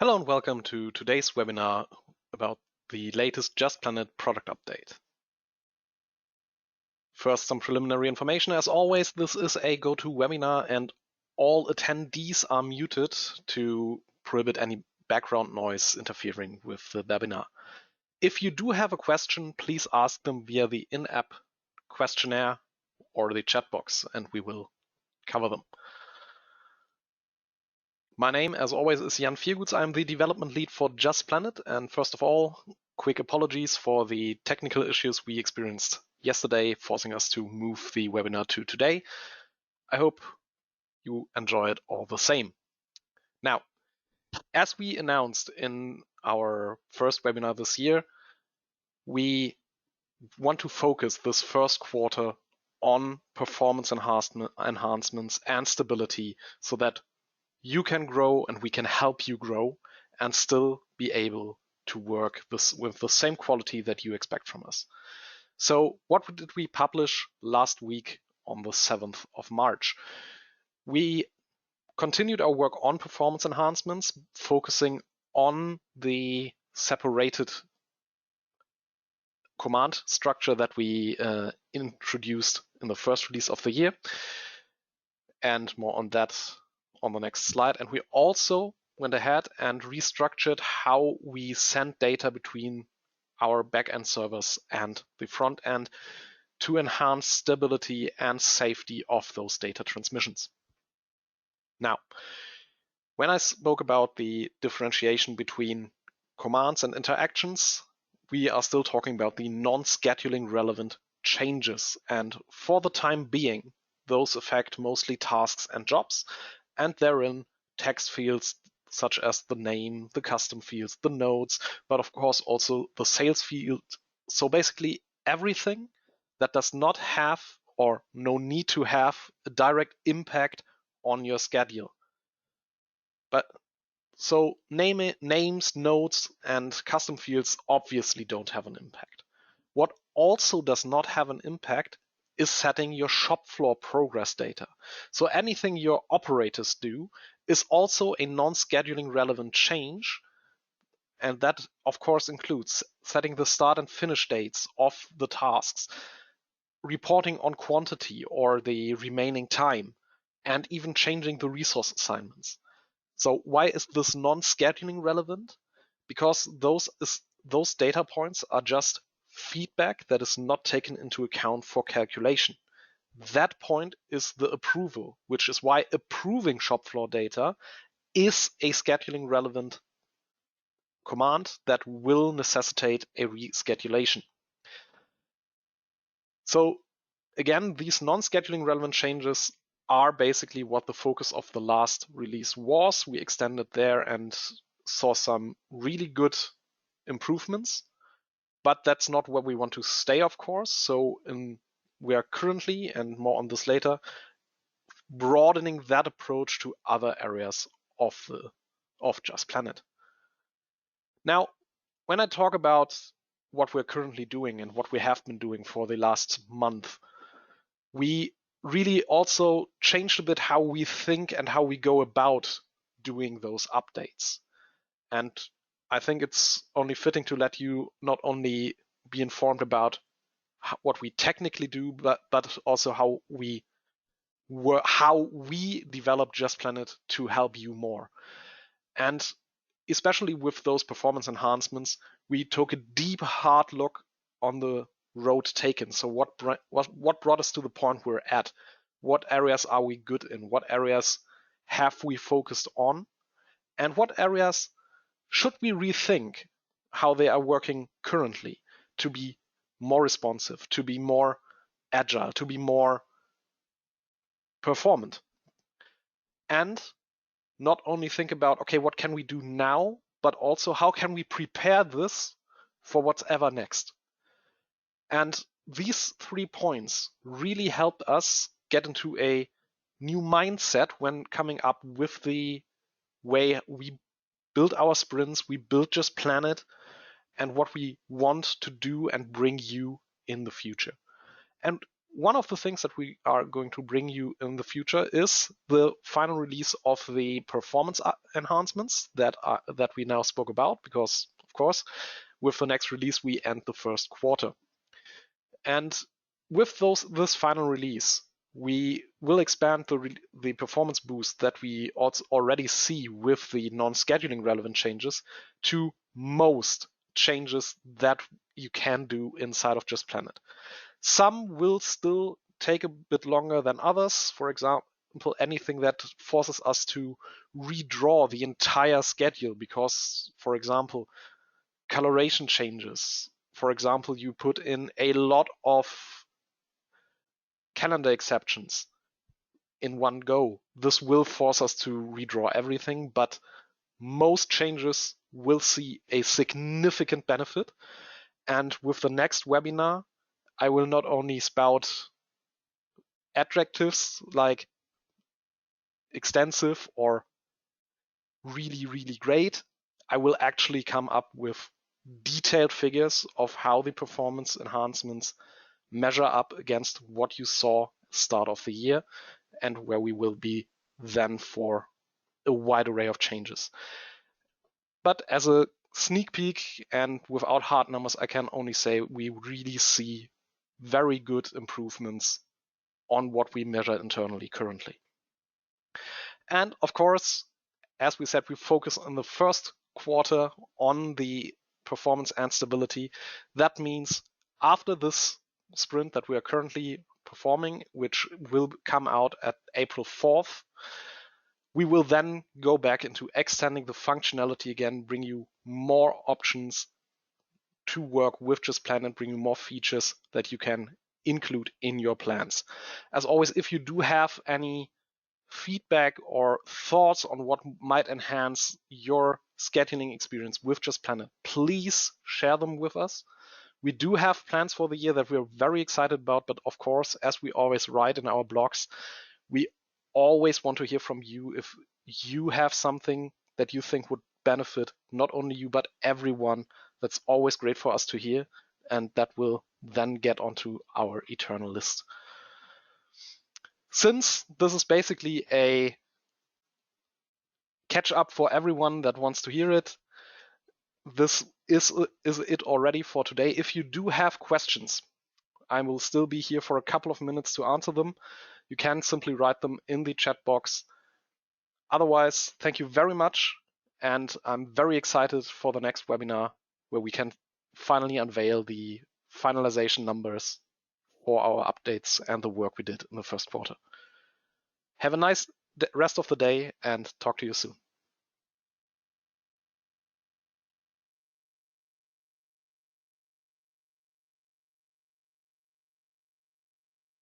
Hello and welcome to today's webinar about the latest Just Planet product update. First, some preliminary information. As always, this is a GoToWebinar and all attendees are muted to prohibit any background noise interfering with the webinar. If you do have a question, please ask them via the in-app questionnaire or the chat box and we will cover them. My name, as always, is Jan Vierguts. I'm the development lead for Just Planet. And first of all, quick apologies for the technical issues we experienced yesterday, forcing us to move the webinar to today. I hope you enjoy it all the same. Now, as we announced in our first webinar this year, we want to focus this first quarter on performance enhancements and stability so that you can grow and we can help you grow and still be able to work with the same quality that you expect from us. So what did we publish last week on the 7th of March? We continued our work on performance enhancements, focusing on the separated command structure that we introduced in the first release of the year, and more on that on the next slide. And we also went ahead and restructured how we send data between our backend servers and the front end to enhance stability and safety of those data transmissions. Now, when I spoke about the differentiation between commands and interactions, we are still talking about the non-scheduling relevant changes. And for the time being, those affect mostly tasks and jobs, and therein text fields such as the name, the custom fields, the nodes, but of course also the sales field. So basically everything that does not have or no need to have a direct impact on your schedule. But so names, nodes, and custom fields obviously don't have an impact. What also does not have an impact is setting your shop floor progress data. So anything your operators do is also a non-scheduling relevant change. And that, of course, includes setting the start and finish dates of the tasks, reporting on quantity or the remaining time, and even changing the resource assignments. So why is this non-scheduling relevant? Because those data points are just feedback that is not taken into account for calculation. That point is the approval, which is why approving shop floor data is a scheduling relevant command that will necessitate a reschedulation. So again, these non-scheduling relevant changes are basically what the focus of the last release was. We extended there and saw some really good improvements, but that's not where we want to stay, of course. So we are currently, and more on this later, broadening that approach to other areas of Just Planet. Now, when I talk about what we're currently doing and what we have been doing for the last month, we really also changed a bit how we think and how we go about doing those updates. And I think it's only fitting to let you not only be informed about what we technically do, but also how we develop Just Planet to help you more. And especially with those performance enhancements, we took a deep, hard look on the road taken. So what brought us to the point we're at? What areas are we good in? What areas have we focused on? And what areas should we rethink how they are working currently to be more responsive, to be more agile, to be more performant? And not only think about, okay, what can we do now, but also how can we prepare this for what's ever next? And these 3 points really helped us get into a new mindset when coming up with the way we build our sprints, we build Just Planet, and what we want to do and bring you in the future. And one of the things that we are going to bring you in the future is the final release of the performance enhancements that we now spoke about, because of course with the next release we end the first quarter. And with this final release, we will expand the performance boost that we already see with the non-scheduling relevant changes to most changes that you can do inside of Just Planet. Some will still take a bit longer than others. For example, anything that forces us to redraw the entire schedule because, for example, coloration changes. For example, you put in a lot of calendar exceptions in one go. This will force us to redraw everything, but most changes will see a significant benefit. And with the next webinar, I will not only spout adjectives like extensive or really, really great. I will actually come up with detailed figures of how the performance enhancements measure up against what you saw start of the year and where we will be then for a wide array of changes. But as a sneak peek and without hard numbers, I can only say we really see very good improvements on what we measure internally currently. And of course, as we said, we focus on the first quarter on the performance and stability. That means after this sprint that we are currently performing, which will come out at April 4th, we will then go back into extending the functionality again, bring you more options to work with Just Planet, bring you more features that you can include in your plans. As always, if you do have any feedback or thoughts on what might enhance your scheduling experience with Just Planet, please share them with us. We do have plans for the year that we're very excited about, but of course, as we always write in our blogs, we always want to hear from you if you have something that you think would benefit not only you, but everyone. That's always great for us to hear, and that will then get onto our eternal list. Since this is basically a catch up for everyone that wants to hear it, this is it already for today. If you do have questions, I will still be here for a couple of minutes to answer them. You can simply write them in the chat box. Otherwise, thank you very much, and I'm very excited for the next webinar where we can finally unveil the finalization numbers for our updates and the work we did in the first quarter. Have a nice rest of the day and talk to you soon.